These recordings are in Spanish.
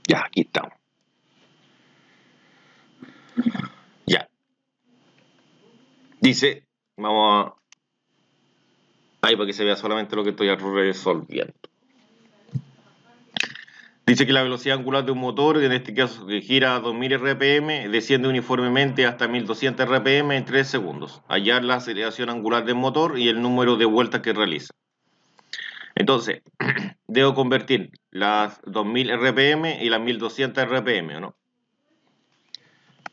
Ya, aquí estamos. Ya. Dice, vamos a... Ahí para que se vea solamente lo que estoy resolviendo. Dice que la velocidad angular de un motor, en este caso que gira a 2000 RPM, desciende uniformemente hasta 1200 RPM en 3 segundos. Hallar la aceleración angular del motor y el número de vueltas que realiza. Entonces, debo convertir las 2000 RPM y las 1200 RPM, ¿no?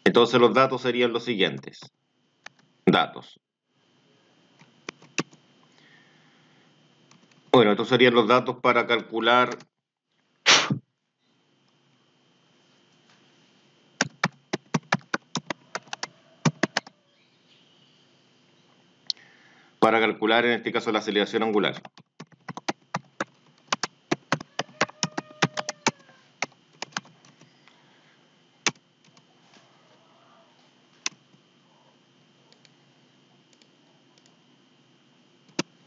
Entonces los datos serían los siguientes. Datos. Bueno, estos serían los datos para calcular en este caso la aceleración angular.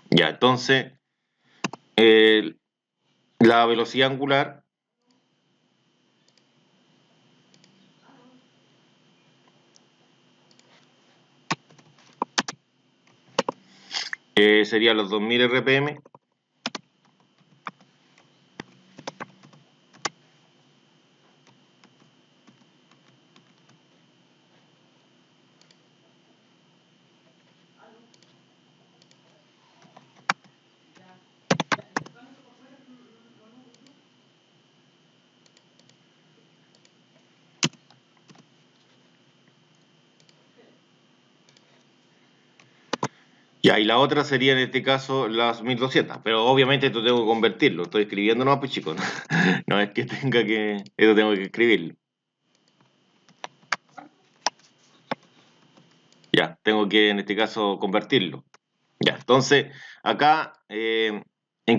Ya, entonces la velocidad angular sería los 2000 RPM ya, y la otra sería en este caso las 1200, pero obviamente esto tengo que convertirlo, estoy escribiendo nomás, pues chicos, no es que tenga que, esto tengo que escribirlo. Ya, tengo que en este caso convertirlo. Ya, entonces, acá, ¿en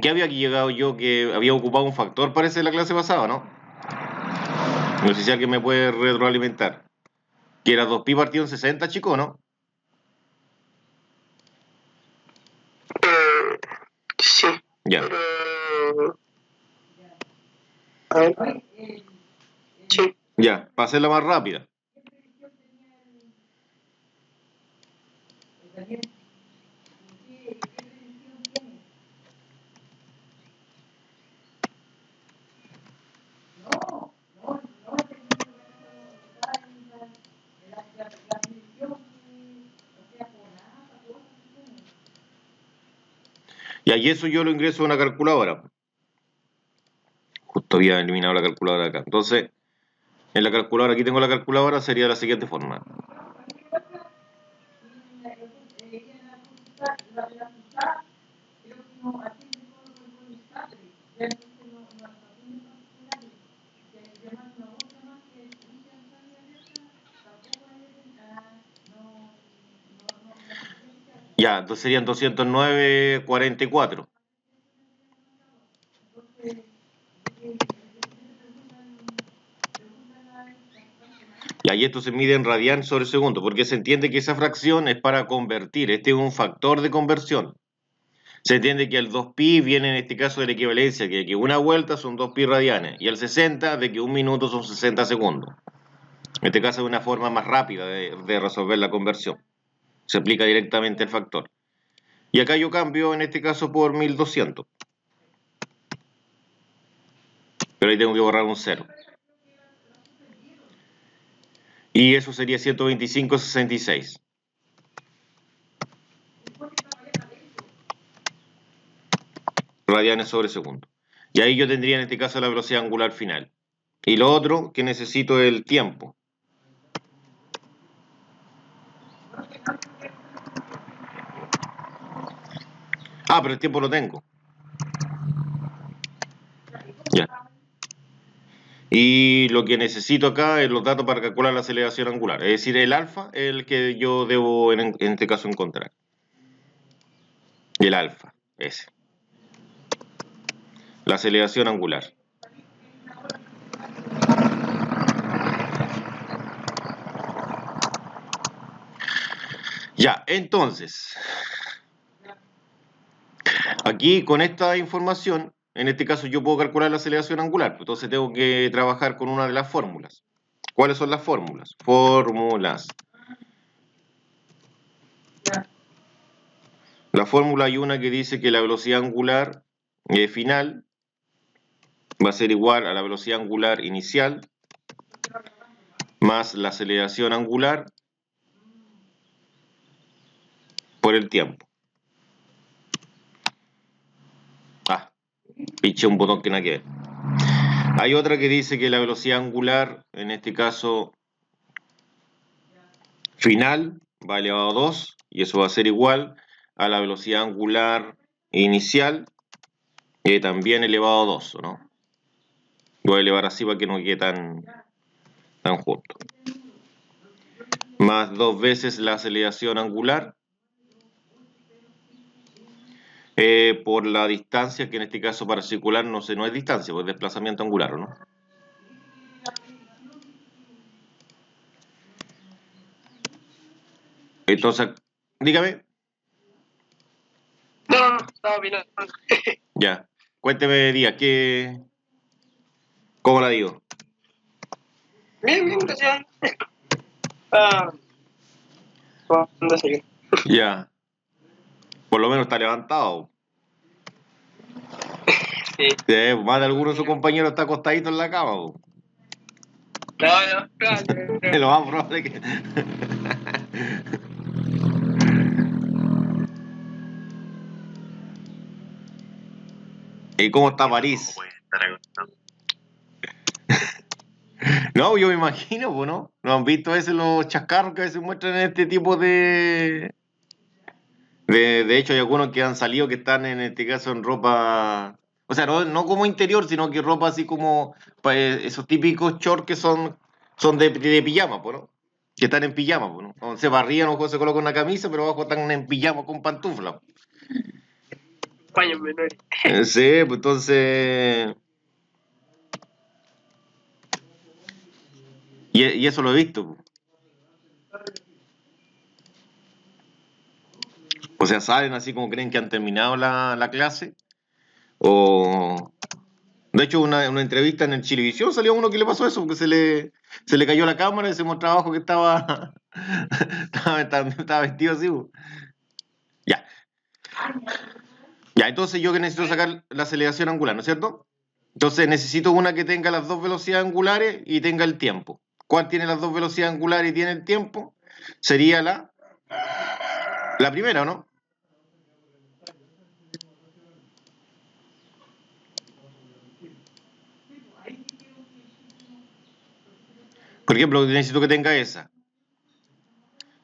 qué había llegado yo que había ocupado un factor, parece, la clase pasada, ¿no? No sé si alguien me puede retroalimentar. Que era 2pi partido en 60, chicos, ¿no? Sí. Ya. A ver. Sí. Ya, para hacerla más rápida. Ya, y eso yo lo ingreso a una calculadora. Justo había eliminado la calculadora acá. Entonces, en la calculadora, aquí tengo la calculadora, sería de la siguiente forma. Ya, entonces serían 209,44. Y ahí esto se mide en radian sobre segundo, porque se entiende que esa fracción es para convertir. Este es un factor de conversión. Se entiende que el 2pi viene en este caso de la equivalencia, que una vuelta son 2pi radianes, y el 60 de que un minuto son 60 segundos. En este caso es una forma más rápida de resolver la conversión. Se aplica directamente el factor. Y acá yo cambio en este caso por 1200. Pero ahí tengo que borrar un 0. Y eso sería 125,66. Radianes sobre segundo. Y ahí yo tendría en este caso la velocidad angular final. Y lo otro que necesito es el tiempo. Ah, pero el tiempo lo tengo. Ya. Y lo que necesito acá es los datos para calcular la aceleración angular. Es decir, el alfa es el que yo debo en este caso encontrar. El alfa, ese. La aceleración angular. Ya, entonces, aquí con esta información en este caso yo puedo calcular la aceleración angular, entonces tengo que trabajar con una de las fórmulas. ¿Cuáles son las fórmulas? Fórmulas. La fórmula hay una que dice que la velocidad angular final va a ser igual a la velocidad angular inicial más la aceleración angular por el tiempo. Pinché un botón que nada que ver. Hay otra que dice que la velocidad angular, en este caso final, va elevado a 2, y eso va a ser igual a la velocidad angular inicial, también elevado a 2, ¿no? Voy a elevar así para que no quede tan justo. Más 2 veces la aceleración angular por la distancia, que en este caso para circular no es distancia, pues es desplazamiento angular, ¿no? Entonces, dígame. No, estaba bien. Ya. Cuénteme, Díaz, ¿cómo la digo? Bien, gracias. ¿Dónde sigue? Ya. Por lo menos está levantado. Sí. Más de alguno de sus compañeros está acostadito en la cama. No, claro. Es lo más probable que... ¿Y cómo está París? No, yo me imagino, pues, ¿no? ¿No han visto a veces los chascarros que a veces muestran en este tipo de... De hecho, hay algunos que han salido que están en este caso en ropa... O sea, no como interior, sino que ropa así como... esos típicos shorts que son de pijama, pues, ¿no? Que están en pijama, pues, ¿no? O se barrían o se colocan una camisa, pero abajo están en pijama con pantufla. Paños menores. Sí, pues entonces... Y eso lo he visto, pues. O sea, salen así como creen que han terminado la clase. O... De hecho, una entrevista en el Chilevisión salió uno que le pasó eso, porque se le cayó la cámara y se mostraba abajo que estaba, estaba vestido así, pues. Ya. Ya, entonces yo que necesito sacar la aceleración angular, ¿no es cierto? Entonces necesito una que tenga las dos velocidades angulares y tenga el tiempo. ¿Cuál tiene las dos velocidades angulares y tiene el tiempo? Sería la primera, ¿o no? Por ejemplo, necesito que tenga esa.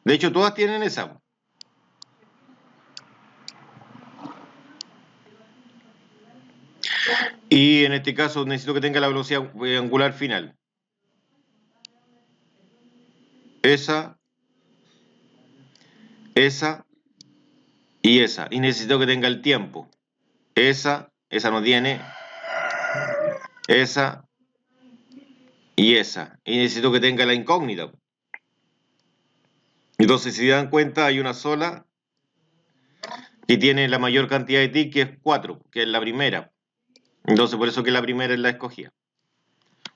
De hecho, todas tienen esa. Y en este caso necesito que tenga la velocidad angular final. Esa y esa. Y necesito que tenga el tiempo. Esa no tiene. Esa y esa. Y necesito que tenga la incógnita. Entonces, si se dan cuenta, hay una sola que tiene la mayor cantidad de TIC, que es 4, que es la primera. Entonces, por eso que la primera es la escogida.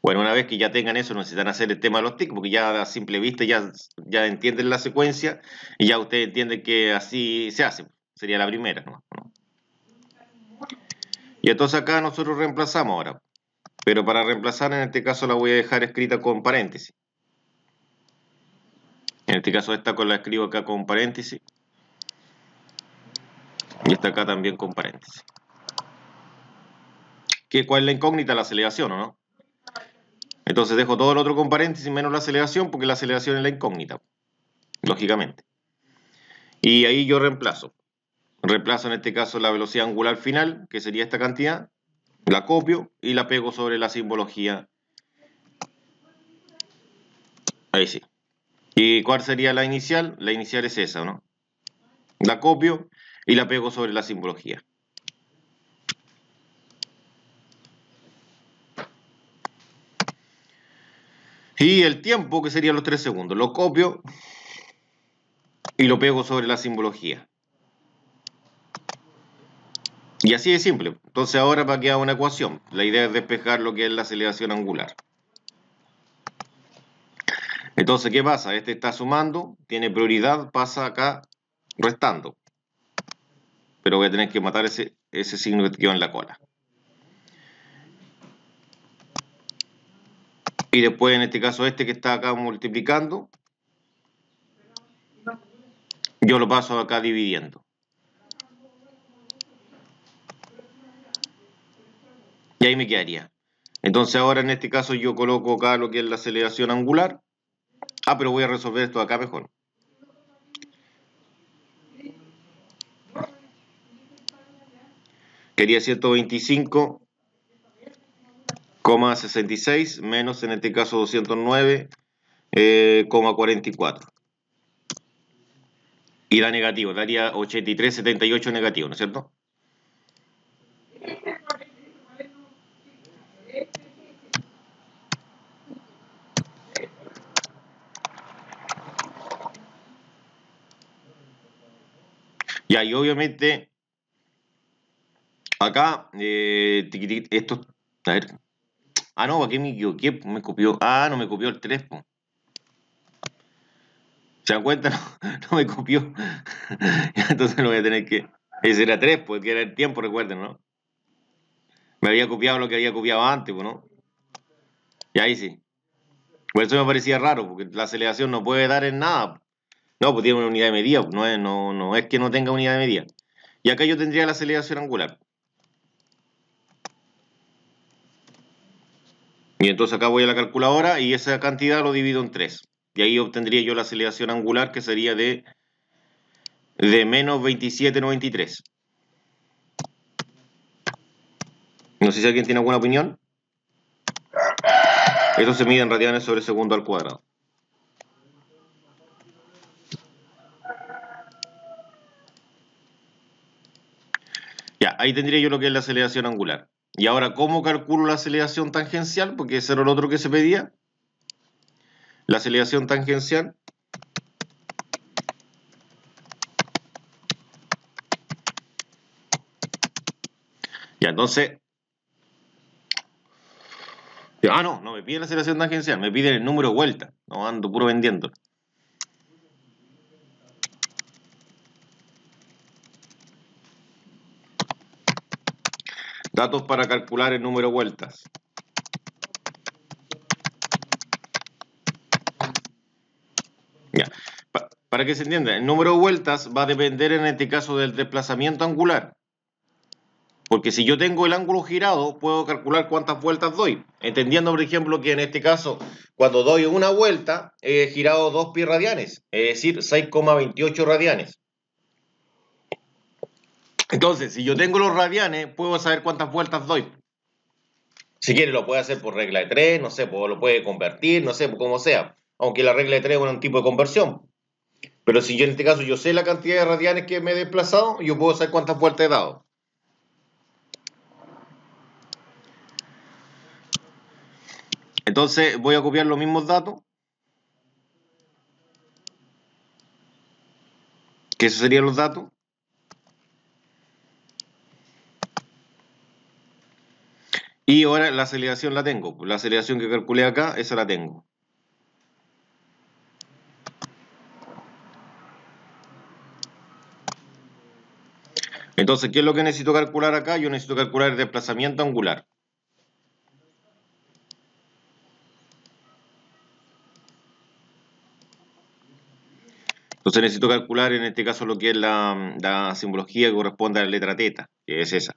Bueno, una vez que ya tengan eso, no necesitan hacer el tema de los TIC, porque ya a simple vista ya entienden la secuencia y ya ustedes entienden que así se hace. Sería la primera, ¿no? Y entonces acá nosotros reemplazamos ahora. Pero para reemplazar, en este caso la voy a dejar escrita con paréntesis. En este caso esta la escribo acá con paréntesis. Y esta acá también con paréntesis. ¿Cuál es la incógnita? La aceleración, ¿o no? Entonces dejo todo el otro con paréntesis menos la aceleración, porque la aceleración es la incógnita, lógicamente. Y ahí yo reemplazo. Reemplazo en este caso la velocidad angular final, que sería esta cantidad. La copio y la pego sobre la simbología. Ahí sí. ¿Y cuál sería la inicial? La inicial es esa, ¿no? La copio y la pego sobre la simbología. Y el tiempo, que sería los 3 segundos, lo copio y lo pego sobre la simbología. Y así de simple. Entonces ahora va a quedar una ecuación. La idea es despejar lo que es la aceleración angular. Entonces, ¿qué pasa? Este está sumando, tiene prioridad, pasa acá restando. Pero voy a tener que matar ese signo que quedó en la cola. Y después, en este caso, este que está acá multiplicando, yo lo paso acá dividiendo. Y ahí me quedaría. Entonces ahora en este caso yo coloco acá lo que es la aceleración angular. Ah, pero voy a resolver esto acá mejor. Quería 125,66 menos en este caso 209,44. Y da negativo, daría 83,78 negativo, ¿no es cierto? Ya, y obviamente acá, esto, a ver, no, aquí me equivoqué, me copió, no me copió el 3, po. ¿Se dan cuenta? No, no me copió. Entonces lo voy a tener que, ese era 3, porque era el tiempo, recuerden, ¿no? Me había copiado lo que había copiado antes, pues, ¿no? Y ahí sí. Por eso me parecía raro, porque la aceleración no puede dar en nada. No, pues tiene una unidad de medida, no es que no tenga unidad de medida. Y acá yo tendría la aceleración angular. Y entonces acá voy a la calculadora y esa cantidad lo divido en 3. Y ahí obtendría yo la aceleración angular que sería de menos 27,93. No sé si alguien tiene alguna opinión. Eso se mide en radianes sobre segundo al cuadrado. Ya, ahí tendría yo lo que es la aceleración angular. Y ahora, ¿cómo calculo la aceleración tangencial? Porque ese era el otro que se pedía. La aceleración tangencial. Ya, entonces. No me pide la aceleración tangencial, me piden el número de vueltas. No ando puro vendiendo. Datos para calcular el número de vueltas. Ya. Para que se entienda, el número de vueltas va a depender en este caso del desplazamiento angular. Porque si yo tengo el ángulo girado, puedo calcular cuántas vueltas doy. Entendiendo, por ejemplo, que en este caso, cuando doy una vuelta, he girado 2 pi radianes, es decir, 6,28 radianes. Entonces, si yo tengo los radianes, puedo saber cuántas vueltas doy. Si quiere, lo puede hacer por regla de 3, no sé, pues lo puede convertir, no sé, como sea. Aunque la regla de 3 es un tipo de conversión. Pero si yo en este caso yo sé la cantidad de radianes que me he desplazado, yo puedo saber cuántas vueltas he dado. Entonces voy a copiar los mismos datos, que esos serían los datos. Y ahora la aceleración la tengo. La aceleración que calculé acá, esa la tengo. Entonces, ¿qué es lo que necesito calcular acá? Yo necesito calcular el desplazamiento angular. Entonces necesito calcular en este caso lo que es la simbología que corresponde a la letra teta, que es esa.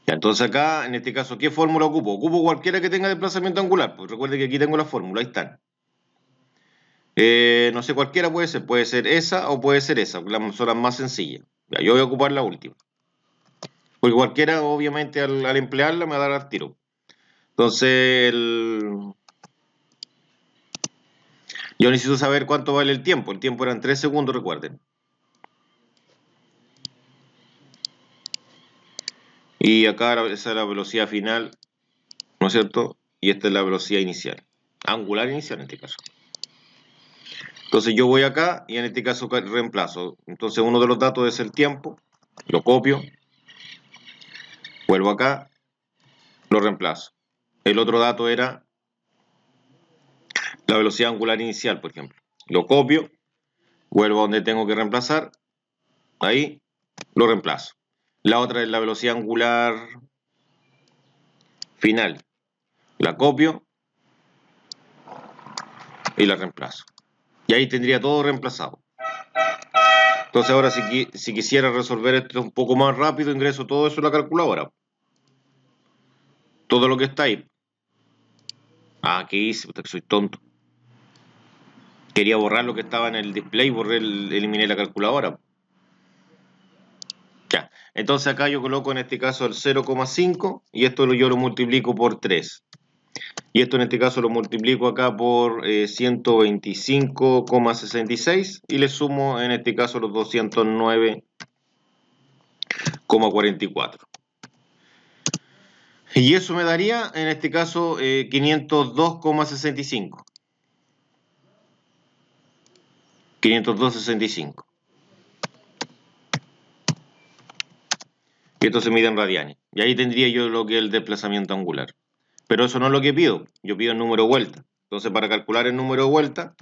Ya, entonces acá, en este caso, ¿qué fórmula ocupo? Ocupo cualquiera que tenga desplazamiento angular. Pues recuerde que aquí tengo la fórmula, ahí están. No sé, cualquiera puede ser esa o puede ser esa, son las más sencillas. Ya, yo voy a ocupar la última. Porque cualquiera, obviamente, al emplearla me va a dar al tiro. Entonces, yo necesito saber cuánto vale el tiempo. El tiempo eran 3 segundos, recuerden. Y acá esa es la velocidad final, ¿no es cierto? y esta es la velocidad inicial, angular inicial en este caso. Entonces yo voy acá y en este caso reemplazo. Entonces uno de los datos es el tiempo, lo copio, vuelvo acá, lo reemplazo. El otro dato era la velocidad angular inicial, por ejemplo. Lo copio, vuelvo a donde tengo que reemplazar, ahí, lo reemplazo. La otra es la velocidad angular final. La copio y la reemplazo. Y ahí tendría todo reemplazado. Entonces ahora si quisiera resolver esto un poco más rápido, ingreso todo eso en la calculadora. Todo lo que está ahí. Ah, ¿qué hice? Puta, que soy tonto. Quería borrar lo que estaba en el display, eliminé la calculadora. Ya. Entonces acá yo coloco en este caso el 0,5 y esto yo lo multiplico por 3. Y esto en este caso lo multiplico acá por 125,66 y le sumo en este caso los 209,44. Y eso me daría en este caso 502,65. 502,65. Y esto se mide en radianes. Y ahí tendría yo lo que es el desplazamiento angular. Pero eso no es lo que pido. Yo pido el número de vuelta. Entonces para calcular el número de vuelta,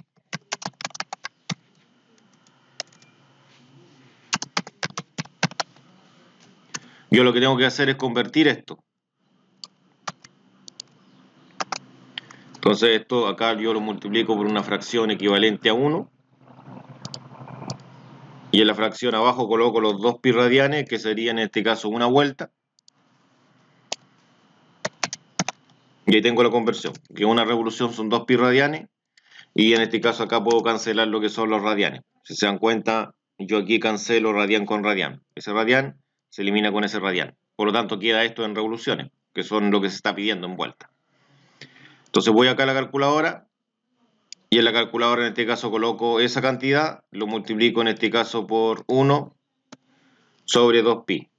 yo lo que tengo que hacer es convertir esto. Entonces esto acá yo lo multiplico por una fracción equivalente a 1. Y en la fracción abajo coloco los 2 pi radianes, que serían en este caso una vuelta. Y ahí tengo la conversión, que una revolución son 2 pi radianes. Y en este caso acá puedo cancelar lo que son los radianes. Si se dan cuenta, yo aquí cancelo radian con radian. Ese radian se elimina con ese radian. Por lo tanto queda esto en revoluciones, que son lo que se está pidiendo en vuelta. Entonces voy acá a la calculadora. Y en la calculadora en este caso coloco esa cantidad, lo multiplico en este caso por 1 sobre 2 pi.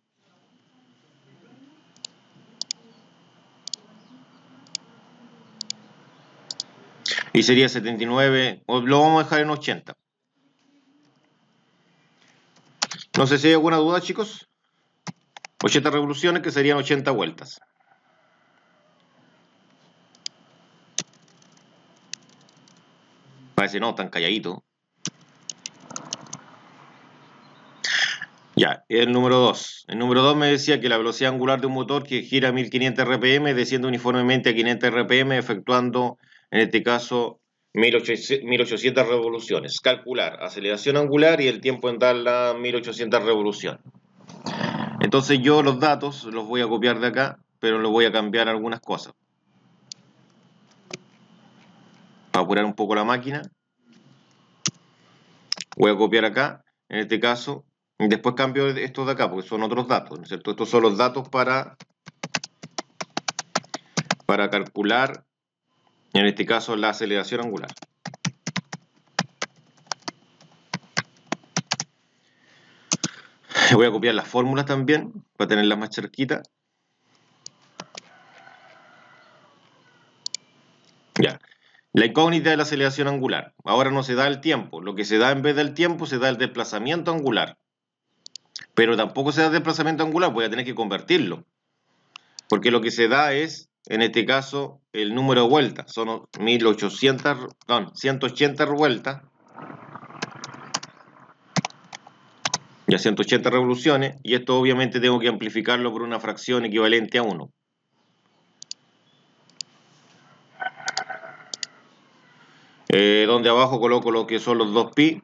Y sería 79, o lo vamos a dejar en 80. No sé si hay alguna duda, chicos. 80 revoluciones, que serían 80 vueltas. Parece no, tan calladito. Ya, el número 2. El número 2 me decía que la velocidad angular de un motor que gira a 1500 rpm desciende uniformemente a 500 rpm efectuando, en este caso, 1800 revoluciones. Calcular aceleración angular y el tiempo en dar las 1800 revoluciones. Entonces yo los datos los voy a copiar de acá, pero los voy a cambiar algunas cosas. Para apurar un poco la máquina. Voy a copiar acá, en este caso, y después cambio estos de acá, porque son otros datos, ¿no es cierto? Estos son los datos para calcular, en este caso, la aceleración angular. Voy a copiar las fórmulas también, para tenerlas más cerquitas. Ya. La incógnita de la aceleración angular. Ahora no se da el tiempo. Lo que se da en vez del tiempo se da el desplazamiento angular. Pero tampoco se da el desplazamiento angular, voy a tener que convertirlo. Porque lo que se da es, en este caso, el número de vueltas. Son 180 vueltas. Ya 180 revoluciones. Y esto obviamente tengo que amplificarlo por una fracción equivalente a 1. Donde abajo coloco lo que son los 2 pi.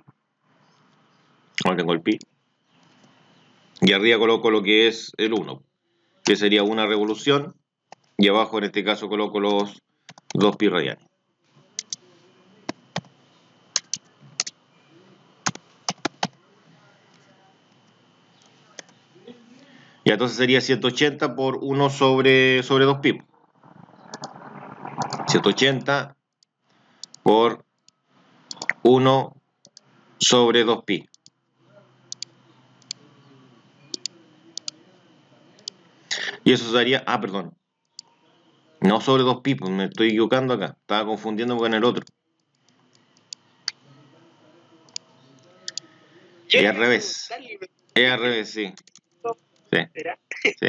Ahora tengo el pi. Y arriba coloco lo que es el 1, que sería una revolución. Y abajo en este caso coloco los 2 pi radianes. Y entonces sería 180 por 1 sobre 2 pi. 180 por 1 sobre 2 pi. Y eso sería, perdón. No sobre 2pi, pues me estoy equivocando acá. Estaba confundiéndome con el otro. Es al revés. Es al revés, sí. Sí, sí.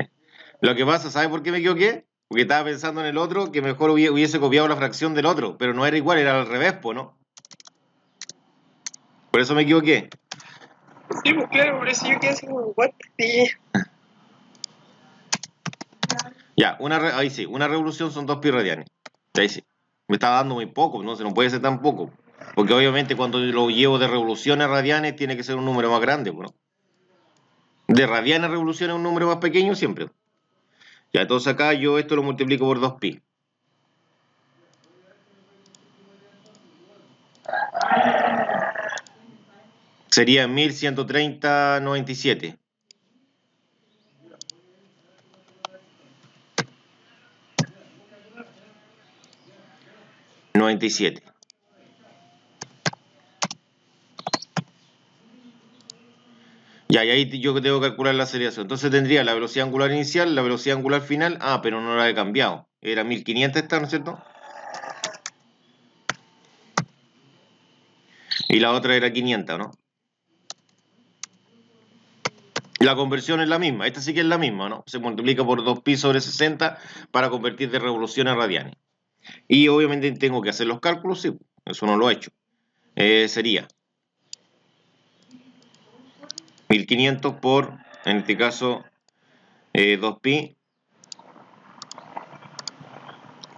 Lo que pasa, ¿sabes por qué me equivoqué? Porque estaba pensando en el otro, que mejor hubiese copiado la fracción del otro, pero no era igual, era al revés, pues, ¿no? Por eso me equivoqué. Sí, pues claro, por eso yo quedé así como, what? Sí. Ya, ahí sí, una revolución son 2pi radianes. Ahí sí. Me está dando muy poco, no se no puede ser tan poco. Porque obviamente cuando lo llevo de revoluciones radianes tiene que ser un número más grande, ¿no? De radianes a revoluciones un número más pequeño siempre. Ya, entonces acá yo esto lo multiplico por 2pi. Sería 1130,97. 97. Ya, y ahí yo tengo que calcular la aceleración. Entonces tendría la velocidad angular inicial, la velocidad angular final. Ah, pero no la he cambiado. Era 1500 esta, ¿no es cierto? Y la otra era 500, ¿no? La conversión es la misma. Esta sí que es la misma, ¿no? Se multiplica por 2pi sobre 60 para convertir de revoluciones a radianes. Y obviamente tengo que hacer los cálculos, sí. Eso no lo he hecho. Sería 1500 por, en este caso, 2pi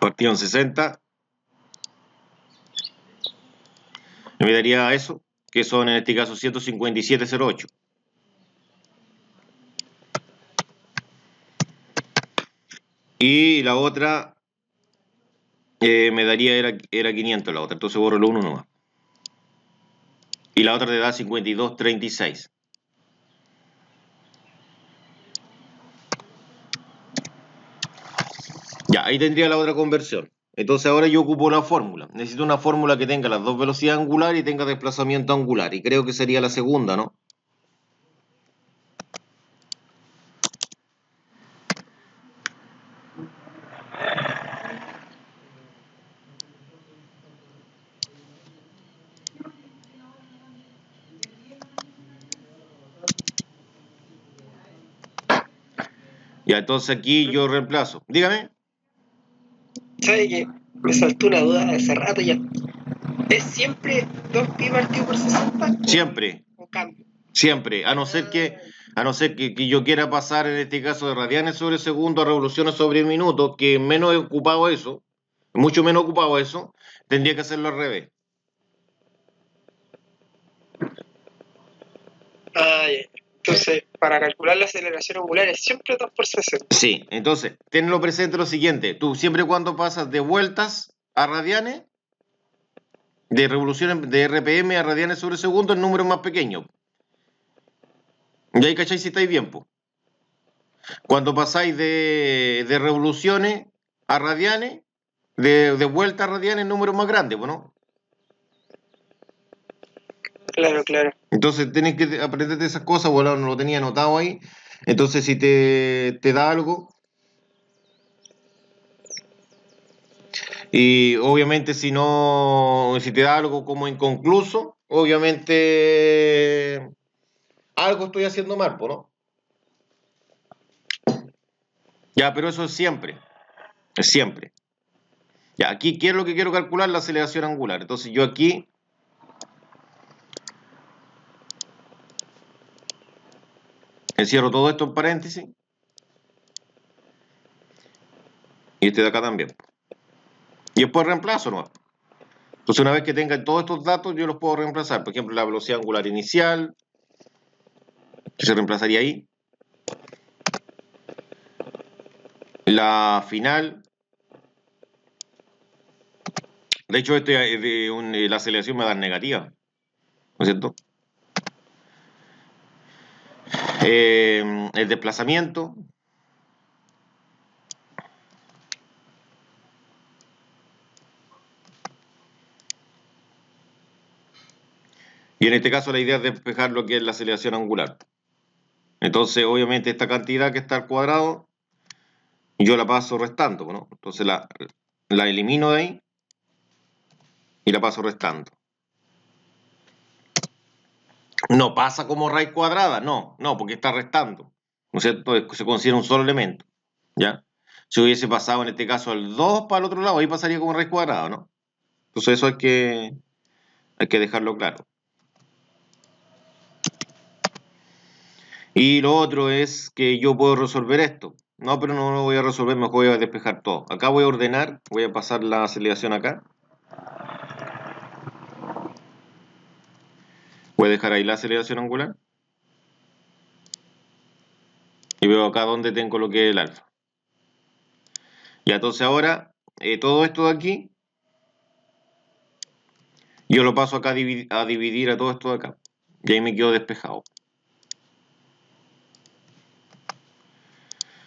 partido en 60. Me daría eso, que son en este caso 157,08. Y la otra me daría, era 500 la otra, entonces borro el 1 nomás. Y la otra te da 52,36. Ya, ahí tendría la otra conversión. Entonces ahora yo ocupo una fórmula. Necesito una fórmula que tenga las dos velocidades angulares y tenga desplazamiento angular. Y creo que sería la segunda, ¿no? Ya, entonces aquí yo reemplazo. Dígame. ¿Sabe qué? Me saltó una duda hace rato ya. ¿Es siempre 2pi partido por 60? Siempre, ¿O cambio? siempre. A no ser que yo quiera pasar en este caso de radianes sobre segundo a revoluciones sobre minuto, que menos he ocupado eso, mucho menos ocupado eso, tendría que hacerlo al revés. Ah, ya. Entonces, para calcular la aceleración angular es siempre 2 por 60. Sí, entonces, tenlo presente lo siguiente. Tú siempre cuando pasas de vueltas a radianes, de revoluciones de RPM a radianes sobre segundo, el número es más pequeño. Y ahí cacháis si estáis bien, po. Cuando pasáis de revoluciones a radianes, de vuelta a radianes, el número es más grande, po, ¿no? Claro, claro. Entonces tenés que aprenderte esas cosas, bueno, no lo tenía anotado ahí. Entonces, si te da algo, y obviamente si no, si te da algo como inconcluso, obviamente algo estoy haciendo mal, po, ¿no? Ya, pero eso es siempre, es siempre. Ya, aquí, ¿qué es lo que quiero calcular? La aceleración angular. Entonces yo aquí encierro todo esto en paréntesis y este de acá también. Y después reemplazo, ¿no? Entonces una vez que tenga todos estos datos, yo los puedo reemplazar. Por ejemplo, la velocidad angular inicial, que se reemplazaría ahí. La final. De hecho, la aceleración me da negativa, ¿no es cierto? El desplazamiento. Y en este caso la idea es despejar lo que es la aceleración angular. Entonces, obviamente, esta cantidad que está al cuadrado y yo la paso restando, ¿no? Entonces la elimino de ahí y la paso restando. No pasa como raíz cuadrada, no, porque está restando, ¿no es cierto? Se considera un solo elemento, ¿ya? Si hubiese pasado en este caso el 2 para el otro lado, ahí pasaría como raíz cuadrada, ¿no? Entonces eso hay que dejarlo claro. Y lo otro es que yo puedo resolver esto. No, pero no lo voy a resolver, mejor voy a despejar todo. Acá voy a ordenar, voy a pasar la aceleración acá. Voy a dejar ahí la aceleración angular. Y veo acá donde tengo lo que es el alfa. Y entonces ahora, todo esto de aquí, yo lo paso acá a dividir a todo esto de acá. Y ahí me quedo despejado.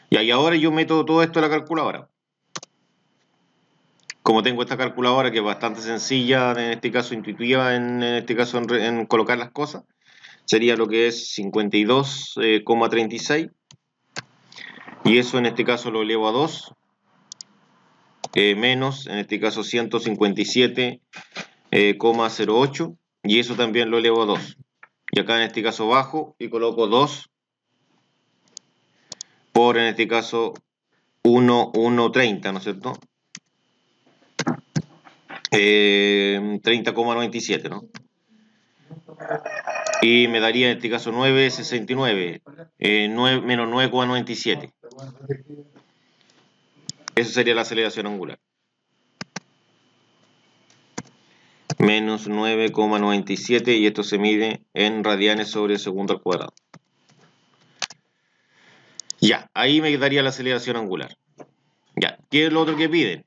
Y ahí ahora yo meto todo esto en la calculadora. Como tengo esta calculadora que es bastante sencilla, en este caso intuitiva, en este caso en colocar las cosas, sería lo que es 52,36. Y eso en este caso lo elevo a 2, menos en este caso 157,08. Y eso también lo elevo a 2. Y acá en este caso bajo y coloco 2 por en este caso 1,130, ¿no es cierto? 30,97, ¿no? Y me daría en este caso 9,69, menos 9,97. Eso sería la aceleración angular. Menos 9,97 y esto se mide en radianes sobre segundo al cuadrado. Ya, ahí me daría la aceleración angular. Ya, ¿qué es lo otro que piden?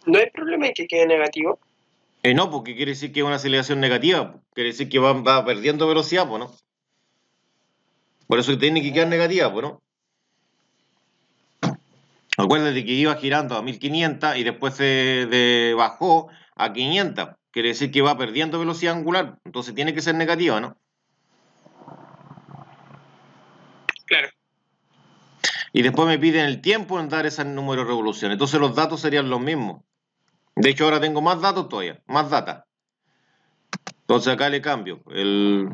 No hay problema en que quede negativo. No, porque quiere decir que es una aceleración negativa. Quiere decir que va perdiendo velocidad, pues, ¿no? Por eso tiene que quedar negativa, pues, ¿no? Acuérdate que iba girando a 1500 y después se bajó a 500. Quiere decir que va perdiendo velocidad angular. Entonces tiene que ser negativa, ¿no? Claro. Y después me piden el tiempo en dar ese número de revoluciones. Entonces los datos serían los mismos. De hecho, ahora tengo más datos todavía, más data. Entonces acá le cambio el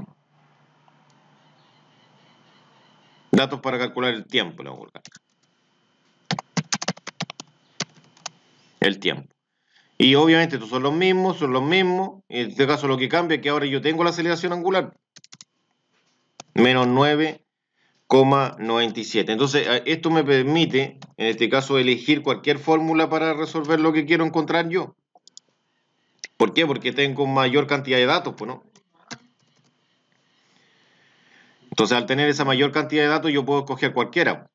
datos para calcular el tiempo. El tiempo. Y obviamente estos son los mismos, En este caso lo que cambia es que ahora yo tengo la aceleración angular. Menos 9,97. Entonces esto me permite, en este caso, elegir cualquier fórmula para resolver lo que quiero encontrar yo. ¿Por qué? Porque tengo mayor cantidad de datos, pues, ¿no? Entonces, al tener esa mayor cantidad de datos, yo puedo escoger cualquiera.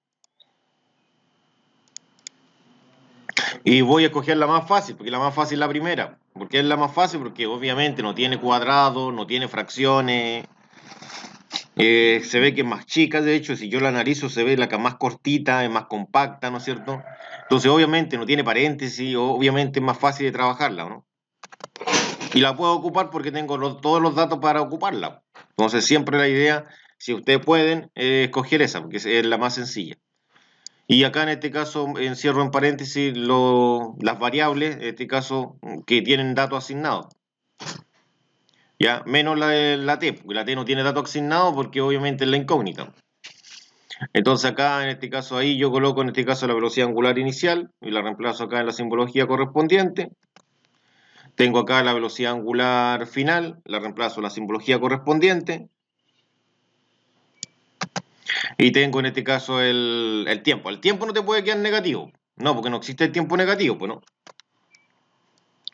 Y voy a escoger la más fácil, porque la más fácil es la primera. ¿Por qué es la más fácil? Porque obviamente no tiene cuadrados, no tiene fracciones. Se ve que es más chica, de hecho, si yo la analizo, se ve la que es más cortita, es más compacta, ¿no es cierto? Entonces, obviamente no tiene paréntesis, obviamente es más fácil de trabajarla, ¿no? Y la puedo ocupar porque tengo todos los datos para ocuparla. Entonces, siempre la idea, si ustedes pueden, escoger esa, porque es la más sencilla. Y acá en este caso encierro en paréntesis las variables, en este caso que tienen datos asignados. Ya, menos la T, porque la T no tiene datos asignados porque obviamente es la incógnita. Entonces acá en este caso ahí yo coloco en este caso la velocidad angular inicial y la reemplazo acá en la simbología correspondiente. Tengo acá la velocidad angular final, la reemplazo en la simbología correspondiente. Y tengo en este caso el tiempo. El tiempo no te puede quedar negativo. No, porque no existe el tiempo negativo, pues no.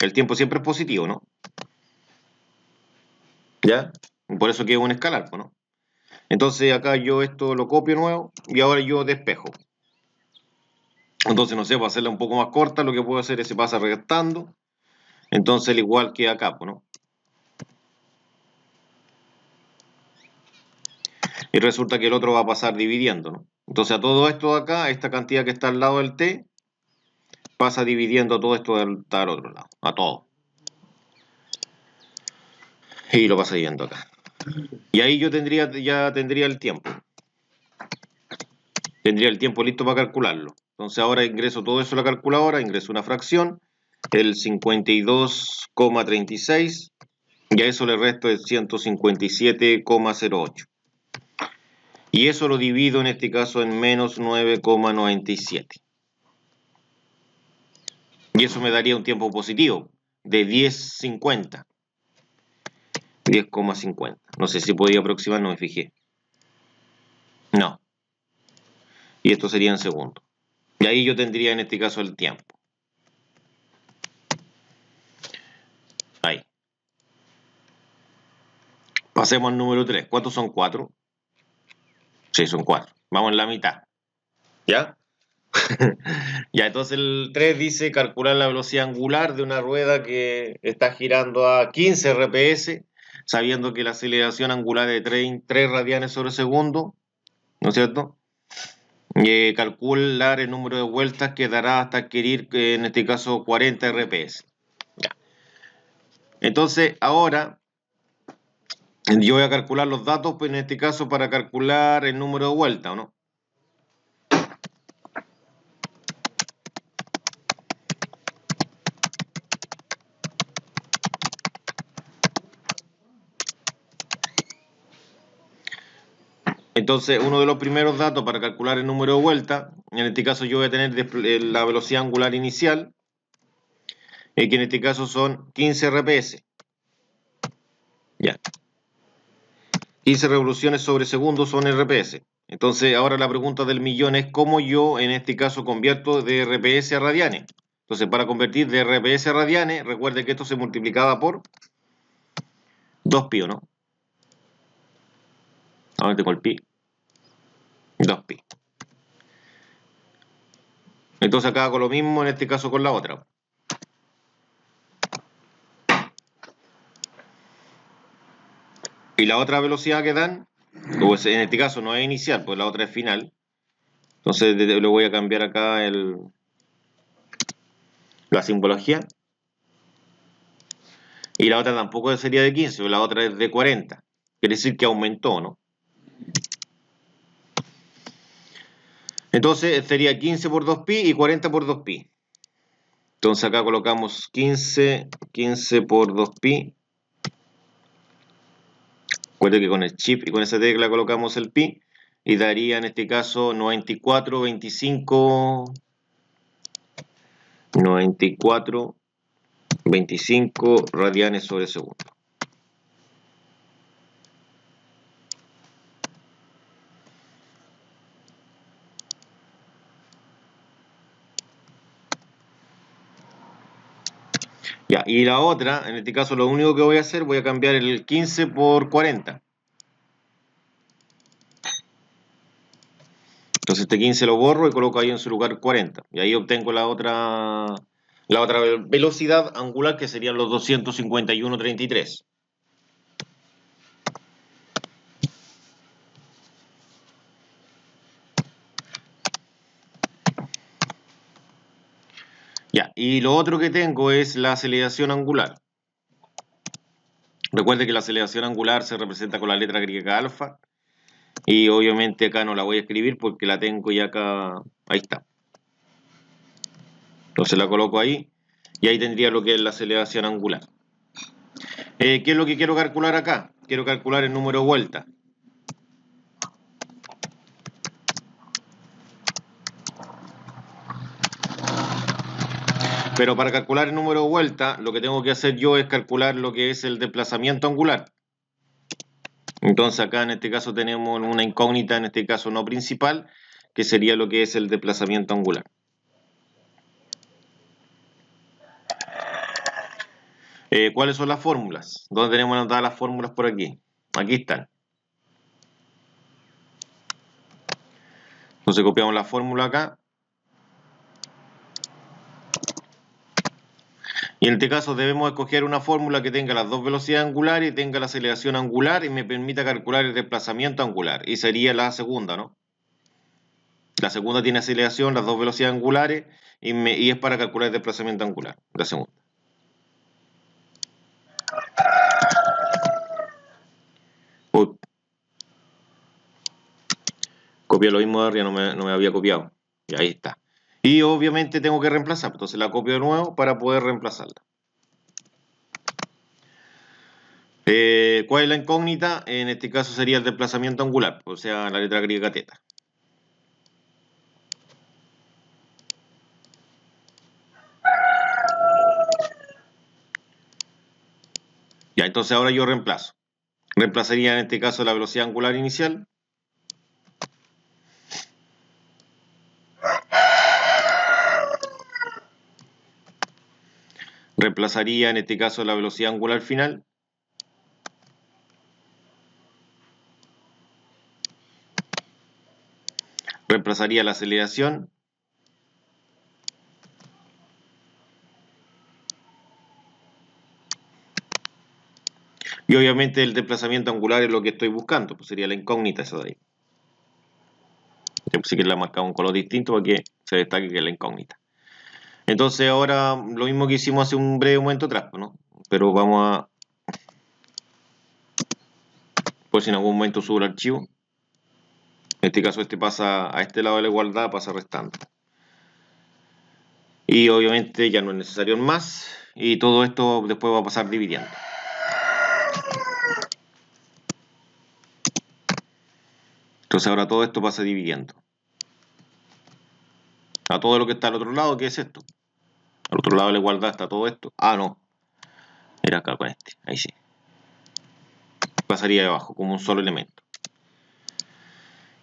El tiempo siempre es positivo, ¿no? ¿Ya? Por eso queda un escalar, pues, ¿no? Entonces acá yo esto lo copio nuevo y ahora yo despejo. Entonces, no sé, para hacerla un poco más corta, lo que puedo hacer es se pasa restando. Entonces, al igual que acá, pues, ¿no? Y resulta que el otro va a pasar dividiendo, ¿no? Entonces, a todo esto de acá, esta cantidad que está al lado del t, pasa dividiendo todo esto al otro lado, a todo. Y lo pasa yendo acá. Y ahí yo ya tendría el tiempo. tendría el tiempo listo para calcularlo. Entonces ahora ingreso todo eso a la calculadora, ingreso una fracción, el 52,36, y a eso le resto el 157,08. Y eso lo divido en este caso en menos 9,97. Y eso me daría un tiempo positivo de 10,50. 10,50. No sé si podía aproximar, no me fijé. No. Y esto sería en segundos. Y ahí yo tendría en este caso el tiempo. Ahí. Pasemos al número 3. ¿Cuántos son 4? Sí, son 4. Vamos en la mitad. ¿Ya? Ya, entonces el 3 dice calcular la velocidad angular de una rueda que está girando a 15 RPS, sabiendo que la aceleración angular es de 3 radianes sobre segundo, ¿no es cierto? Calcular el número de vueltas que dará hasta adquirir, en este caso, 40 RPS. Ya. Entonces, ahora yo voy a calcular los datos, pues en este caso para calcular el número de vueltas, ¿o no? Entonces, uno de los primeros datos para calcular el número de vueltas, en este caso yo voy a tener la velocidad angular inicial, que en este caso son 15 RPS. Ya. 15 revoluciones sobre segundo son RPS. Entonces, ahora la pregunta del millón es cómo yo, en este caso, convierto de RPS a radianes. Entonces, para convertir de RPS a radianes, recuerde que esto se multiplicaba por 2pi, ¿o no? Ahora tengo el pi. 2pi. Entonces acá hago lo mismo, en este caso con la otra. Y la otra velocidad que dan, pues en este caso no es inicial, pues la otra es final. Entonces le voy a cambiar acá la simbología. Y la otra tampoco sería de 15, la otra es de 40. Quiere decir que aumentó, ¿no? Entonces sería 15 por 2pi y 40 por 2pi. Entonces acá colocamos 15 por 2pi. Recuerda que con el chip y con esa tecla colocamos el pi. Y daría en este caso 94,25 radianes sobre segundo. Ya, y la otra, en este caso lo único que voy a hacer, voy a cambiar el 15 por 40. Entonces este 15 lo borro y coloco ahí en su lugar 40. Y ahí obtengo la otra velocidad angular, que serían los 251,33. Ya, y lo otro que tengo es la aceleración angular. Recuerde que la aceleración angular se representa con la letra griega alfa. Y obviamente acá no la voy a escribir porque la tengo ya acá. Ahí está. Entonces la coloco ahí. Y ahí tendría lo que es la aceleración angular. ¿Qué es lo que quiero calcular acá? Quiero calcular el número de vueltas. Pero para calcular el número de vueltas, lo que tengo que hacer yo es calcular lo que es el desplazamiento angular. Entonces acá en este caso tenemos una incógnita, en este caso no principal, que sería lo que es el desplazamiento angular. ¿Cuáles son las fórmulas? ¿Dónde tenemos anotadas las fórmulas por aquí? Aquí están. Entonces copiamos la fórmula acá. Y en este caso debemos escoger una fórmula que tenga las dos velocidades angulares y tenga la aceleración angular y me permita calcular el desplazamiento angular. Y sería la segunda, ¿no? La segunda tiene aceleración, las dos velocidades angulares y es para calcular el desplazamiento angular. La segunda. Uy. Copiar Copié lo mismo de arriba, no me había copiado. Y ahí está. Y obviamente tengo que reemplazar, entonces la copio de nuevo para poder reemplazarla. ¿Cuál es la incógnita? En este caso sería el desplazamiento angular, o sea, la letra griega teta. Ya, entonces ahora yo reemplazo. Reemplazaría en este caso la velocidad angular inicial. Reemplazaría en este caso la velocidad angular final. Reemplazaría la aceleración. Y obviamente el desplazamiento angular es lo que estoy buscando, pues sería la incógnita esa de ahí. Sí que la he marcado un color distinto para que se destaque que es la incógnita. Entonces ahora lo mismo que hicimos hace un breve momento atrás, ¿no? Pero vamos a... Pues si en algún momento subo el archivo. En este caso este pasa a este lado de la igualdad, pasa restando. Y obviamente ya no es necesario más. Y todo esto después va a pasar dividiendo. Entonces ahora todo esto pasa dividiendo. A todo lo que está al otro lado, ¿qué es esto? Al otro lado de la igualdad está todo esto. Ah, no. Era acá con este. Ahí sí. Pasaría de abajo como un solo elemento.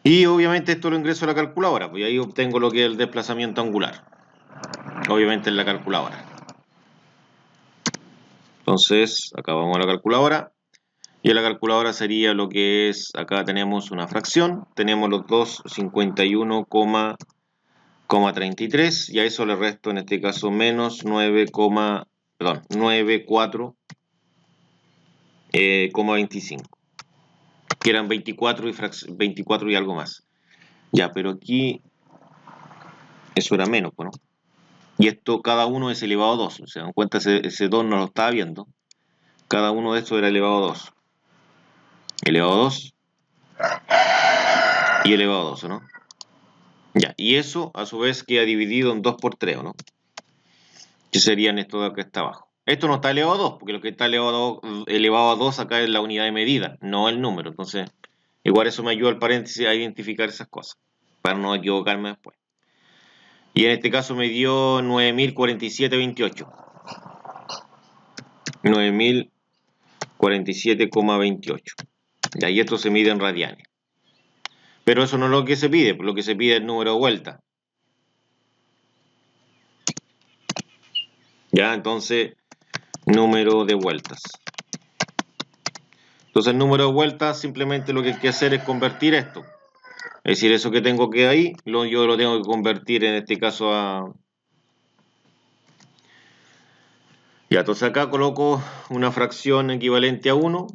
Y obviamente esto lo ingreso a la calculadora. Pues ahí obtengo lo que es el desplazamiento angular. Obviamente en la calculadora. Entonces, acá vamos a la calculadora. Y en la calculadora sería lo que es, acá tenemos una fracción. Tenemos los dos 51,33. Y a eso le resto en este caso menos 94,25. Que eran 24 y algo más. Ya, pero aquí eso era menos, ¿no? Y esto, cada uno es elevado a 2. O sea, en cuenta ese 2 no lo estaba viendo. Cada uno de estos era elevado a 2. Elevado a 2 y elevado a 2, ¿no? Ya, y eso a su vez queda dividido en 2 por 3, ¿no? Que serían esto de acá está abajo. Esto no está elevado a 2, porque lo que está elevado a 2 acá es la unidad de medida, no el número. Entonces, igual eso me ayuda al paréntesis a identificar esas cosas, para no equivocarme después. Y en este caso me dio 9047,28. 9047,28. Y ahí esto se mide en radianes. Pero eso no es lo que se pide, lo que se pide es el número de vueltas. Ya, entonces, número de vueltas. Entonces, el número de vueltas simplemente lo que hay que hacer es convertir esto. Es decir, eso que tengo que ahí, yo lo tengo que convertir en este caso a... Ya, entonces acá coloco una fracción equivalente a 1,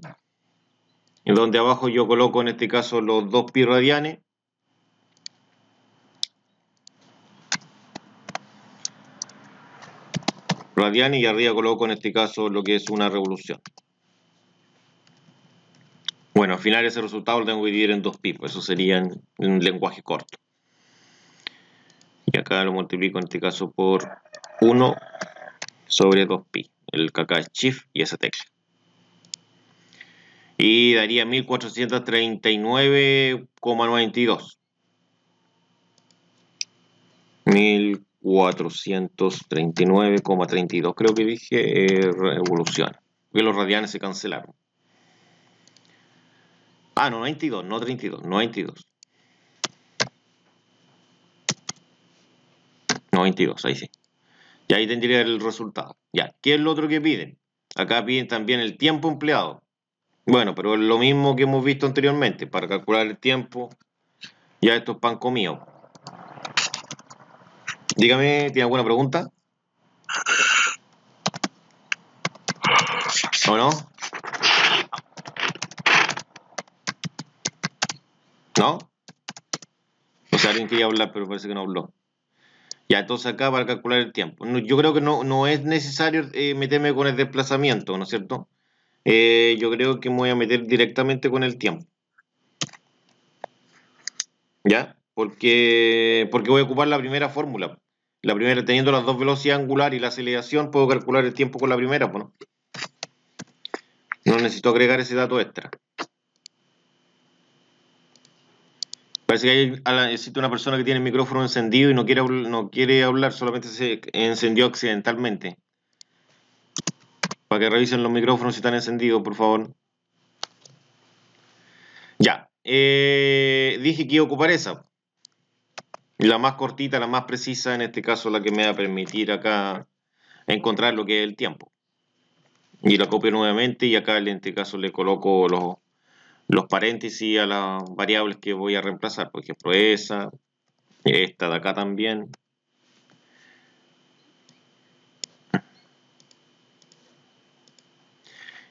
en donde abajo yo coloco en este caso los 2 pi radianes. Y arriba coloco en este caso lo que es una revolución. Bueno, al final ese resultado lo tengo que dividir en 2 pi, pues eso sería en un lenguaje corto. Y acá lo multiplico en este caso por 1 sobre 2 pi. El que acá es shift y esa tecla. Y daría 1439,92. 1439,32 creo que dije revoluciones. Porque los radianes se cancelaron. Ah, no, 92, no 32, 92. 92, ahí sí. Y ahí tendría el resultado. Ya, ¿qué es lo otro que piden? Acá piden también el tiempo empleado. Bueno, pero es lo mismo que hemos visto anteriormente. Para calcular el tiempo, ya esto es pan comido. Dígame, ¿tiene alguna pregunta? ¿O no? ¿No? O sea, alguien quería hablar, pero parece que no habló. Ya, entonces acá para calcular el tiempo. Yo creo que no es necesario meterme con el desplazamiento, ¿no es cierto? Yo creo que me voy a meter directamente con el tiempo. ¿ya? Porque voy a ocupar la primera fórmula. La primera, teniendo las dos velocidades angular y la aceleración, puedo calcular el tiempo con la primera, pues, ¿no? No necesito agregar ese dato extra. Parece que existe una persona que tiene el micrófono encendido y no quiere hablar, solamente se encendió accidentalmente. Para que revisen los micrófonos si están encendidos, por favor. Ya, dije que iba a ocupar esa. La más cortita, la más precisa, en este caso la que me va a permitir acá encontrar lo que es el tiempo. Y la copio nuevamente y acá en este caso le coloco los paréntesis a las variables que voy a reemplazar. Por ejemplo, esta de acá también.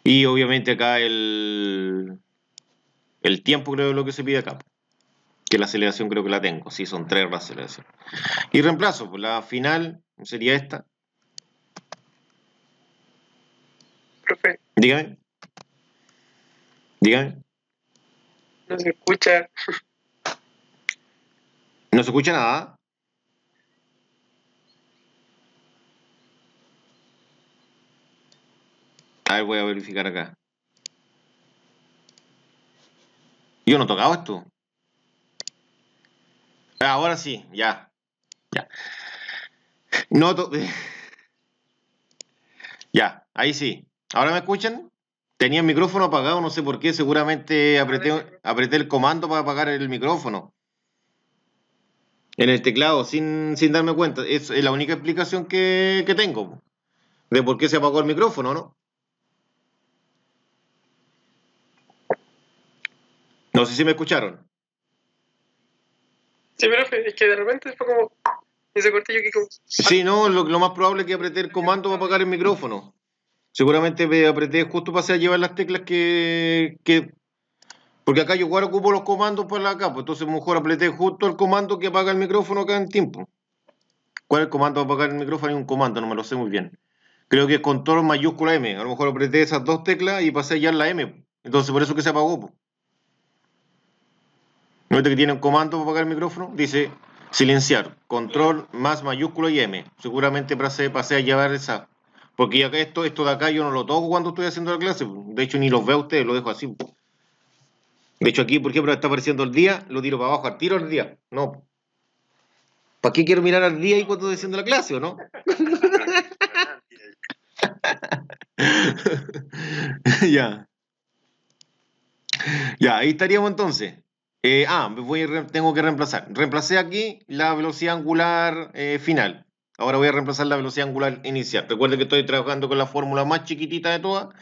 Y obviamente acá el tiempo creo que es lo que se pide acá. Que la aceleración creo que la tengo. Sí, son 3 la aceleración. Y reemplazo, pues la final sería esta. Profe, Dígame. Dígame. no se escucha. ¿No se escucha nada? A ver, voy a verificar acá. Yo no he tocado esto. Ahora sí, ya. Ya. No to Ya, ahí sí. ¿Ahora me escuchan? Tenía el micrófono apagado, no sé por qué. Seguramente apreté el comando para apagar el micrófono. En el teclado, sin darme cuenta. Es la única explicación que tengo de por qué se apagó el micrófono, ¿no? No sé si me escucharon. Sí, profe, es que de repente fue como ese cortillo que como. Sí, no, lo más probable es que apreté el comando para apagar el micrófono. Seguramente me apreté justo para hacer llevar las teclas porque acá yo igual ocupo los comandos para acá, pues entonces mejor apreté justo el comando que apaga el micrófono acá en tiempo. ¿Cuál es el comando para apagar el micrófono? Hay un comando, no me lo sé muy bien. Creo que es control mayúscula M. A lo mejor apreté esas dos teclas y pasé ya en la M. Entonces por eso que se apagó, pues. ¿No viste que tiene un comando para apagar el micrófono? Dice silenciar, control más mayúscula y M. Seguramente pasé a llevar esa. Porque ya que esto de acá yo no lo toco cuando estoy haciendo la clase. De hecho, ni los veo a ustedes, lo dejo así. De hecho, aquí, por ejemplo, está apareciendo el día, lo tiro para abajo, al tiro el día. No. ¿Para qué quiero mirar al día ahí cuando estoy haciendo la clase o no? Ya. Ya, ahí estaríamos entonces. Tengo que reemplazar. Reemplacé aquí la velocidad angular final. Ahora voy a reemplazar la velocidad angular inicial. Recuerden que estoy trabajando con la fórmula más chiquitita de todas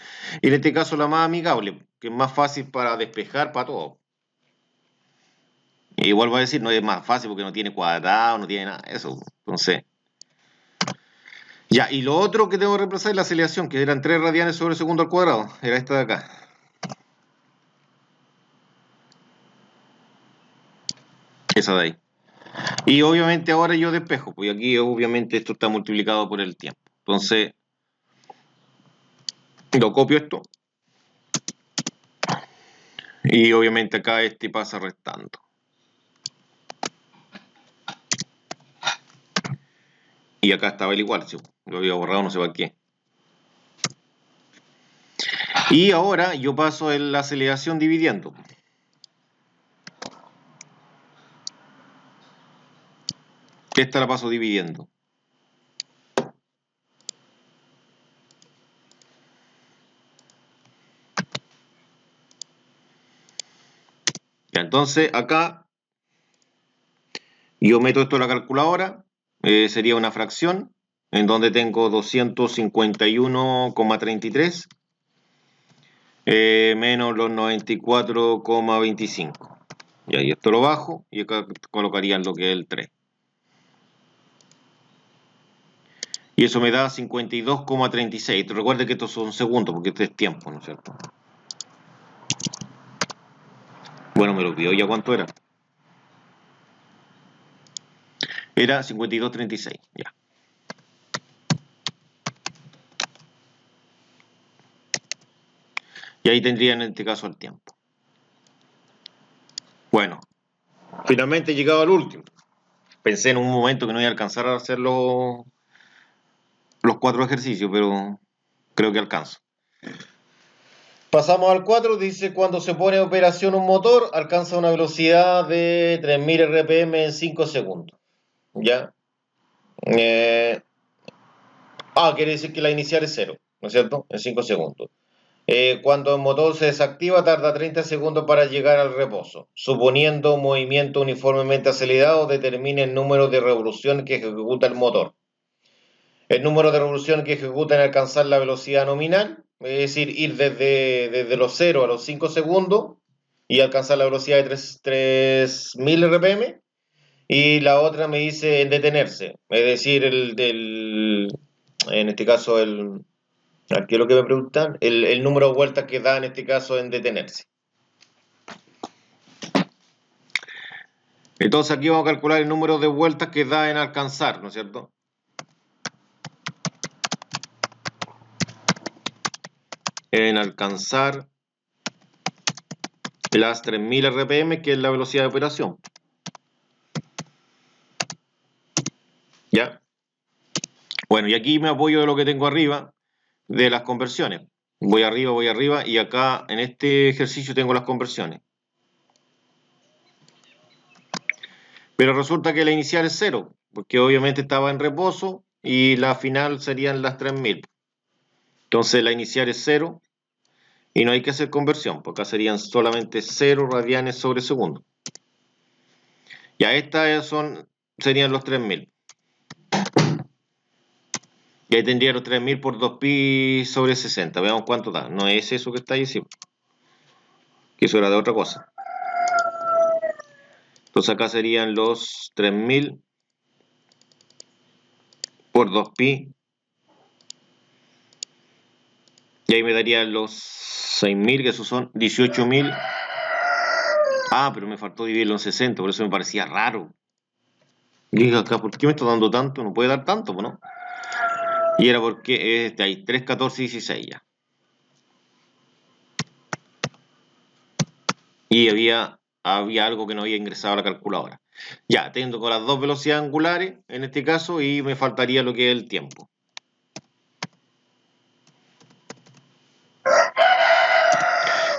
y en este caso la más amigable, que es más fácil para despejar para todo. Y vuelvo a decir, no es más fácil porque no tiene cuadrado, no tiene nada de eso. Entonces, ya, y lo otro que tengo que reemplazar es la aceleración, que eran 3 radianes sobre segundo al cuadrado. Era esta de acá. Esa de ahí. Y obviamente ahora yo despejo, pues aquí obviamente esto está multiplicado por el tiempo. Entonces, lo copio esto. Y obviamente acá este pasa restando. Y acá estaba el igual, si lo había borrado, no sé para qué. Y ahora yo paso en la aceleración dividiendo. Esta la paso dividiendo. Ya, entonces acá yo meto esto en la calculadora. Sería una fracción en donde tengo 251,33 menos los 94,25. Y ahí esto lo bajo y acá colocaría lo que es el 3. Y eso me da 52,36. Recuerde que estos son segundos porque este es tiempo, ¿no es cierto? Bueno, me lo olvidó ya cuánto era. Era 52,36, ya. Y ahí tendría en este caso el tiempo. Bueno, Finalmente he llegado al último. Pensé en un momento que no iba a alcanzar a hacer los 4 ejercicios, pero creo que alcanzo. Pasamos al 4, dice cuando se pone en operación un motor, alcanza una velocidad de 3000 RPM en 5 segundos. ¿Ya? Quiere decir que la inicial es 0, ¿no es cierto? En 5 segundos. Cuando el motor se desactiva, tarda 30 segundos para llegar al reposo. Suponiendo un movimiento uniformemente acelerado, determina el número de revoluciones que ejecuta el motor. El número de revoluciones que ejecuta en alcanzar la velocidad nominal, es decir, ir desde los 0 a los 5 segundos y alcanzar la velocidad de 3000 RPM. Y la otra me dice en detenerse, es decir, en este caso, aquí es lo que me preguntan, el número de vueltas que da en este caso en detenerse. Entonces aquí vamos a calcular el número de vueltas que da en alcanzar, ¿no es cierto? En alcanzar las 3000 RPM, que es la velocidad de operación. ¿Ya? Bueno, y aquí me apoyo de lo que tengo arriba, de las conversiones. Voy arriba, y acá en este ejercicio tengo las conversiones. Pero resulta que la inicial es 0, porque obviamente estaba en reposo y la final serían las 3000. Entonces la inicial es 0 y no hay que hacer conversión, porque acá serían solamente 0 radianes sobre segundo. Ya estas serían los 3000. Y ahí tendría los 3000 por 2pi sobre 60. Veamos cuánto da. No es eso que está ahí, sí. Que eso era de otra cosa. Entonces acá serían los 3000 por 2pi. Y ahí me darían los 6000, que esos son 18000. Pero me faltó dividirlo en 60, por eso me parecía raro. Y dije acá, ¿por qué me está dando tanto? No puede dar tanto, ¿no? Y era porque hay 3, 14 y 16 ya. Y había algo que no había ingresado a la calculadora. Ya, tengo con las dos velocidades angulares, en este caso, y me faltaría lo que es el tiempo.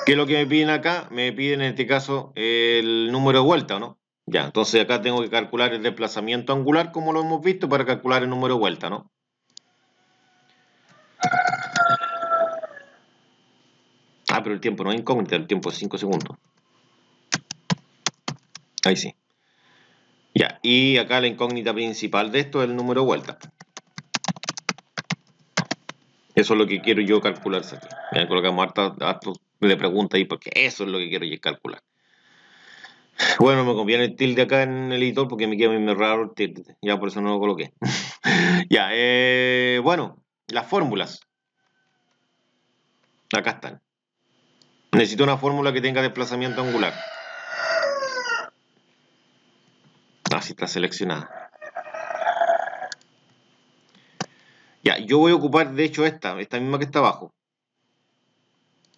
¿Qué es lo que me piden acá? Me piden en este caso el número de vueltas, ¿no? Ya, entonces acá tengo que calcular el desplazamiento angular, como lo hemos visto, para calcular el número de vueltas, ¿no? Pero el tiempo no es incógnita, el tiempo es 5 segundos. Ahí sí. Ya, y acá la incógnita principal de esto es el número de vueltas. Eso es lo que quiero yo calcular aquí. Me colocamos harto de preguntas ahí porque eso es lo que quiero yo calcular. Bueno, me conviene el tilde acá en el editor porque me queda muy raro el tilde. Ya por eso no lo coloqué. Ya, bueno, las fórmulas. Acá están. Necesito una fórmula que tenga desplazamiento angular. Así está seleccionada. Ya, yo voy a ocupar de hecho esta misma que está abajo.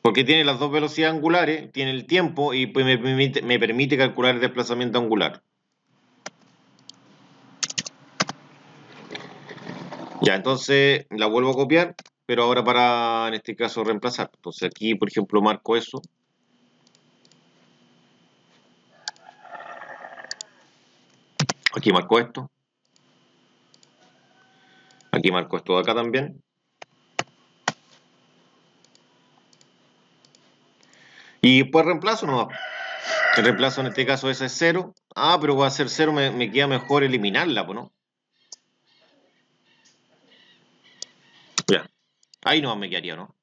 Porque tiene las dos velocidades angulares, tiene el tiempo y pues me permite calcular el desplazamiento angular. Ya, entonces la vuelvo a copiar, pero ahora para, en este caso, reemplazar. Entonces aquí, por ejemplo, marco eso. Aquí marco esto. Aquí marco esto de acá también. Y después reemplazo nomás. El reemplazo en este caso esa es 0. Pero va a ser 0, me queda mejor eliminarla, ¿no? Ya. Ahí nomás me quedaría, ¿no?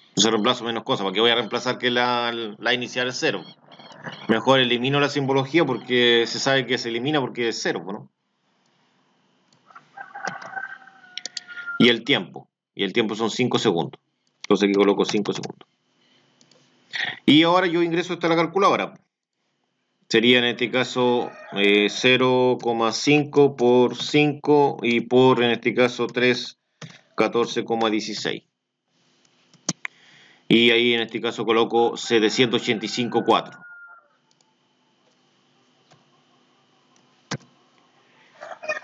Entonces reemplazo menos cosas, porque voy a reemplazar que la inicial es 0. Mejor elimino la simbología porque se sabe que se elimina porque es 0, ¿no? Y el tiempo. Y el tiempo son 5 segundos. Entonces aquí coloco 5 segundos. Y ahora yo ingreso esto a la calculadora. Sería en este caso 0,5 por 5 y por en este caso 3, 14,16. Y ahí en este caso coloco 785,4.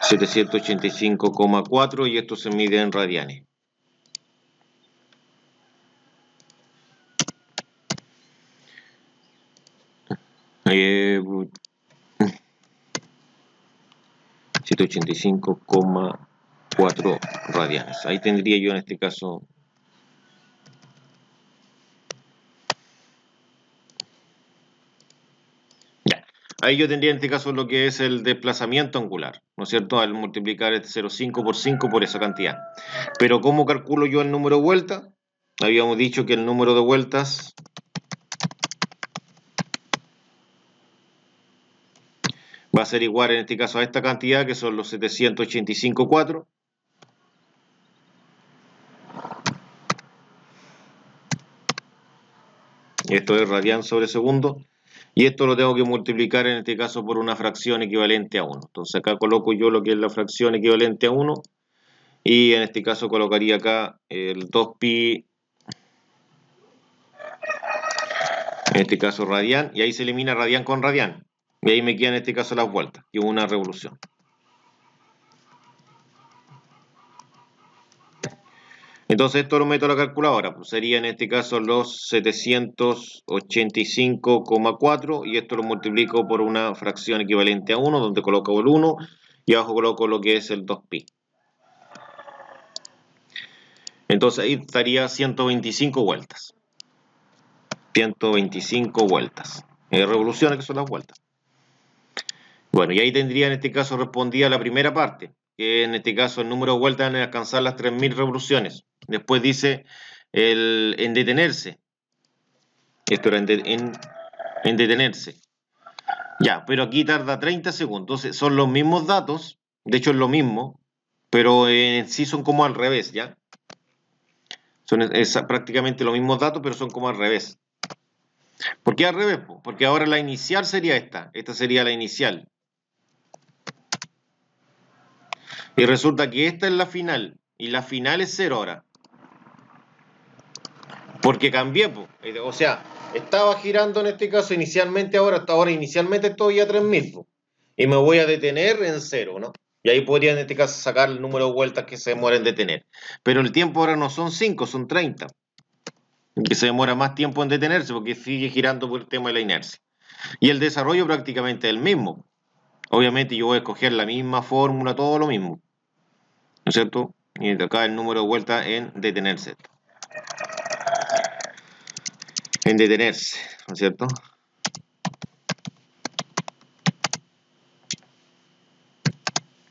785,4 y esto se mide en radianes. Eh, 785,4 radianes. Ahí tendría yo en este caso. Ya. Ahí yo tendría en este caso lo que es el desplazamiento angular, ¿no es cierto? Al multiplicar este 0,5 por 5 por esa cantidad. Pero ¿cómo calculo yo el número de vueltas? Habíamos dicho que el número de vueltas va a ser igual en este caso a esta cantidad, que son los 785,4. Esto es radian sobre segundo. Y esto lo tengo que multiplicar en este caso por una fracción equivalente a 1. Entonces acá coloco yo lo que es la fracción equivalente a 1. Y en este caso colocaría acá el 2pi, en este caso radian. Y ahí se elimina radian con radian. Y ahí me quedan en este caso las vueltas, que es una revolución. Entonces esto lo meto a la calculadora, pues sería en este caso los 785,4 y esto lo multiplico por una fracción equivalente a 1, donde coloco el 1 y abajo coloco lo que es el 2pi. Entonces ahí estaría 125 vueltas. 125 vueltas. Revoluciones que son las vueltas. Bueno, y ahí tendría en este caso respondida la primera parte, que en este caso el número de vueltas en alcanzar las 3000 revoluciones. Después dice en detenerse. Esto era en detenerse. Ya, pero aquí tarda 30 segundos. Entonces son los mismos datos, de hecho es lo mismo, pero en sí son como al revés, ¿ya? Son prácticamente los mismos datos, pero son como al revés. ¿Por qué al revés? Porque ahora la inicial sería esta sería la inicial. Y resulta que esta es la final, y la final es 0 ahora. Porque cambié, o sea, estaba girando en este caso inicialmente hasta ahora inicialmente estoy a 3000, y me voy a detener en 0, ¿no? Y ahí podría en este caso sacar el número de vueltas que se demora en detener. Pero el tiempo ahora no son 5, son 30. Que se demora más tiempo en detenerse porque sigue girando por el tema de la inercia. Y el desarrollo prácticamente es el mismo. Obviamente yo voy a escoger la misma fórmula, todo lo mismo. ¿No es cierto? Y acá el número de vueltas en detenerse. En detenerse, ¿no es cierto?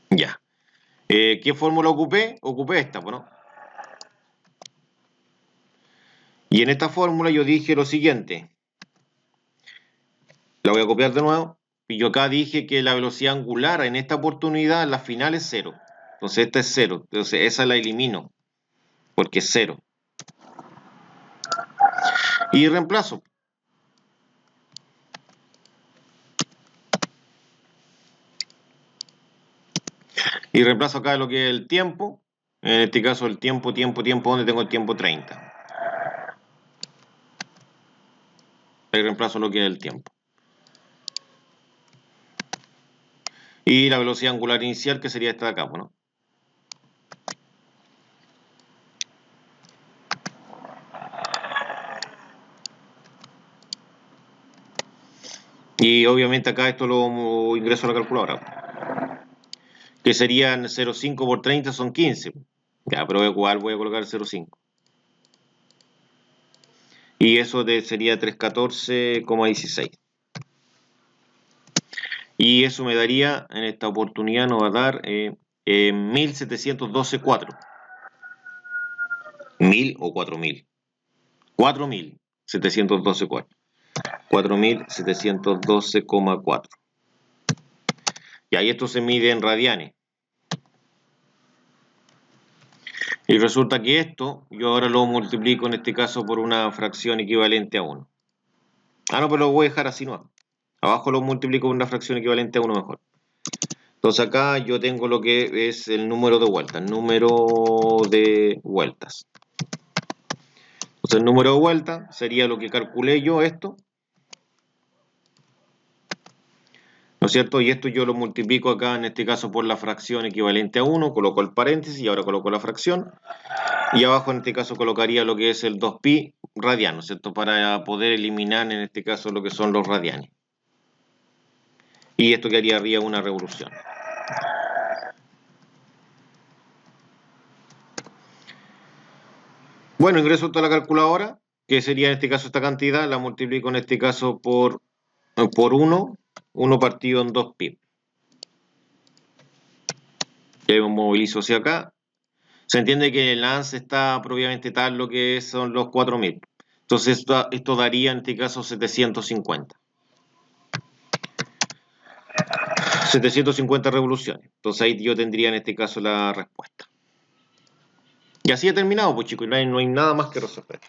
Ya. ¿Qué fórmula ocupé? Ocupé esta, ¿no? Y en esta fórmula yo dije lo siguiente. La voy a copiar de nuevo. Y yo acá dije que la velocidad angular en esta oportunidad, en la final es 0. Entonces esta es 0. Entonces esa la elimino. Porque es 0. Y reemplazo. Y reemplazo acá lo que es el tiempo. En este caso el tiempo, donde tengo el tiempo 30. Ahí reemplazo lo que es el tiempo. Y la velocidad angular inicial, que sería esta de acá, ¿no? Y obviamente acá esto lo ingreso a la calculadora. Que serían 0,5 por 30 son 15. Ya, pero igual voy a colocar 0,5. Y eso sería 314,16. Y eso me daría, en esta oportunidad nos va a dar 1712,4. 1000 o 4000. 4712,4. 4712,4. Y ahí esto se mide en radianes. Y resulta que esto, yo ahora lo multiplico en este caso por una fracción equivalente a 1. Ah, no, pero lo voy a dejar así, no. Abajo lo multiplico por una fracción equivalente a 1 mejor. Entonces acá yo tengo lo que es el número de vueltas. Entonces el número de vueltas sería lo que calculé yo esto. ¿no es cierto? Y esto yo lo multiplico acá, en este caso, por la fracción equivalente a 1, coloco el paréntesis y ahora coloco la fracción. Y abajo, en este caso, colocaría lo que es el 2pi radiano, ¿cierto? Para poder eliminar, en este caso, lo que son los radianes. Y esto quedaría arriba una revolución. Bueno, ingreso toda la calculadora, que sería en este caso esta cantidad, la multiplico en este caso por 1 partido en 2pi. Y ahí me movilizo hacia acá. Se entiende que el lance está propiamente tal lo que son los 4000. Entonces esto daría en este caso 750. 750 revoluciones. Entonces ahí yo tendría en este caso la respuesta. Y así he terminado, pues chicos, no hay nada más que resolver.